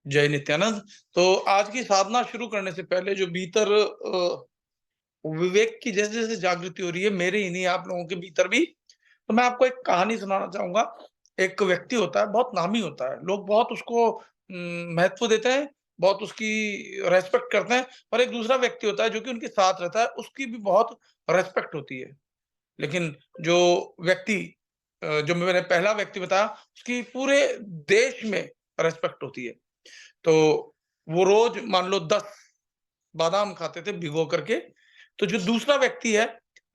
जय नित्यानंद। तो आज की साधना शुरू करने से पहले जो भीतर विवेक की जैसे-जैसे जागृति हो रही है, मेरे ही नहीं आप लोगों के भीतर भी, तो मैं आपको एक कहानी सुनाना चाहूँगा। एक व्यक्ति होता है, बहुत नामी होता है, लोग बहुत उसको महत्व देते हैं, बहुत उसकी रिस्पेक्ट करते हैं, और एक दूसरा व्यक्ति होता है जो कि उनके साथ रहता है, उसकी भी बहुत रिस्पेक्ट होती है। लेकिन जो व्यक्ति जो मैंने पहला व्यक्ति बताया, उसकी पूरे देश में रिस्पेक्ट होती है। तो वो रोज मान लो 10 बादाम खाते थे भिगो करके। तो जो दूसरा व्यक्ति है,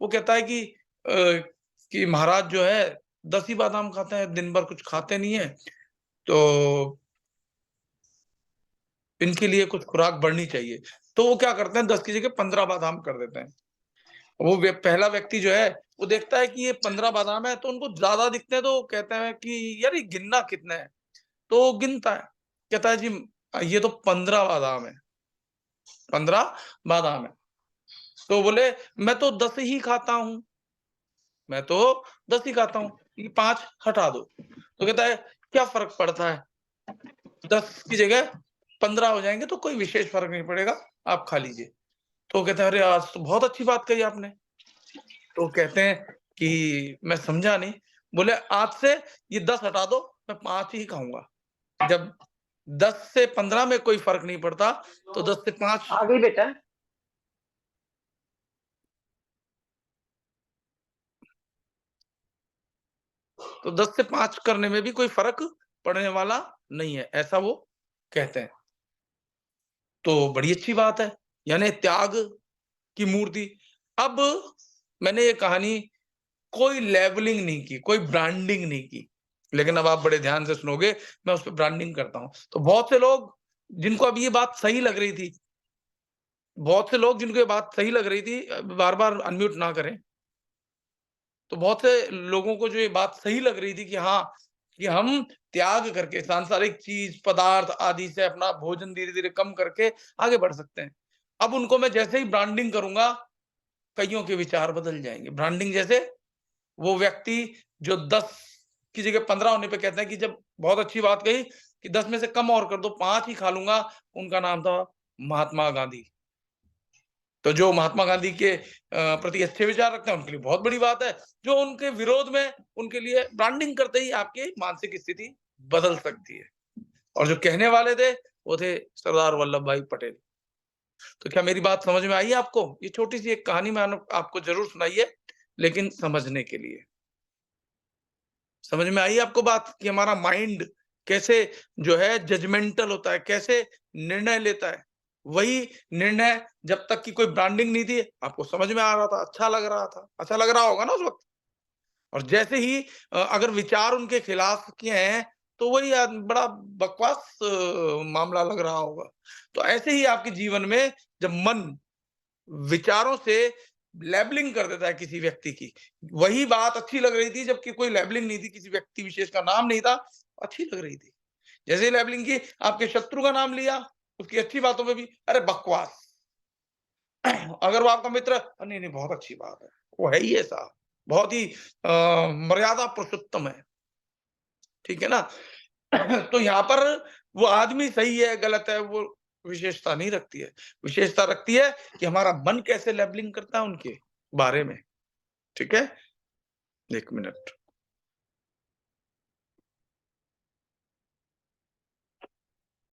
वो कहता है कि महाराज जो है 10 ही बादाम खाते हैं, दिन भर कुछ खाते नहीं है, तो इनके लिए कुछ खुराक बढ़नी चाहिए। तो वो क्या करते हैं, 10 की जगह 15 बादाम कर देते हैं। वो पहला व्यक्ति जो है, वो देखता है कि ये 15 बादाम है, तो उनको ज्यादा दिखते हैं, तो वो कहते हैं कि यार ये गिनना कितने हैं। तो वो गिनता है, कहता है जी ये तो 15 बादाम है, 15 बादाम है। तो बोले मैं तो 10 ही खाता हूँ, मैं तो 10 ही खाता हूँ, ये 5 हटा दो। तो कहता है क्या फ़र्क पड़ता है? 10 की जगह 15 हो जाएँगे तो कोई विशेष फ़र्क नहीं पड़ेगा, आप खा लीजिए। तो वो कहते हैं अरे आज तो बहुत अच्छी बात कही आपने। तो कहते हैं कि मैं समझा नहीं। बोले आज से ये 10 हटा दो, मैं 5 ही खाऊँगा। जब 10 से 15 में कोई फ़र्क नहीं पड़ता, तो 10 से 5, आ गई बेटा। तो 10 से 5 करने में भी कोई फ़र्क पड़ने वाला नहीं है, ऐसा वो कहते हैं। तो बड़ी अच्छी बात है, यानी त्याग की मूर्ति। अब मैंने ये कहानी कोई लेबलिंग नहीं की, कोई ब्रांडिंग नहीं की, लेकिन अब आप बड़े ध्यान से सुनोगे, मैं उसपे ब्रांडिंग करता हूँ। तो बहुत से लोग जिनको अब ये बात सही लग रही थी, बहुत से लोग जिनको ये बात सही लग रही थी, बार-बार अनम्यूट ना करें। तो बहुत से लोगों को जो ये बात सही लग रही थी कि हाँ, कि हम त्याग करके सांसारिक चीज़, पदार्थ आदि से अपना भोजन धीरे-धीरे कम करके आगे बढ़ सकते हैं। अब उनको मैं जैसे ही ब्रांडिंग करूँगा, कइयों के विचार बदल जाएँगे। ब्रांडिंग जैसे वो व्यक्ति जो 10 की जगह 15 होने पे कहता है कि जब बहुत अच्छी बात कही कि 10 में से कम और कर दो, 5 ही खा लूँगा, उनका नाम था महात्मा गांधी। तो जो महात्मा गांधी के प्रति अच्छे विचार रखते हैं, उनके लिए बहुत बड़ी बात है। जो उनके विरोध में, उनके लिए ब्रांडिंग करते ही आपकी मानसिक स्थिति बदल सकती है। और जो कहने वाले थे, वो थे सरदार वल्लभ भाई पटेल। तो क्या मेरी बात समझ में आई है आपको? ये छोटी-सी एक कहानी मैंने आपको ज़रूर सुनाई है, लेकिन समझने के लिए। समझ में आई आपको बात कि हमारा माइंड कैसे जो है जजमेंटल होता है, कैसे निर्णय लेता है। वही निर्णय जब तक की कोई ब्रांडिंग नहीं थी, आपको समझ में आ रहा था, अच्छा लग रहा था, अच्छा लग रहा होगा ना उस वक़्त। और जैसे ही अगर विचार उनके खिलाफ के हैं, तो वही बड़ा बकवास मामला लग रहा होगा। तो ऐसे ही आपके जीवन में जब मन विचारों से लेबलिंग कर देता है किसी व्यक्ति की। वही बात अच्छी लग रही थी जबकि कोई लेबलिंग नहीं थी, किसी व्यक्ति विशेष का नाम नहीं था, अच्छी लग रही थी। जैसे ही लेबलिंग की, आपके शत्रु का नाम लिया, उसकी अच्छी बातों में भी अरे बकवास। अगर वो आपका मित्र नहीं, नहीं बहुत अच्छी बात है, वो है ही ऐसा, बहुत ही मर्यादा पुरुषोत्तम है, ठीक है ना? तो यहाँ पर वो आदमी सही है, गलत है, वो विशेषता नहीं रखती है। विशेषता रखती है कि हमारा मन कैसे लेबलिंग करता है उनके बारे में, ठीक है? 1 मिनट।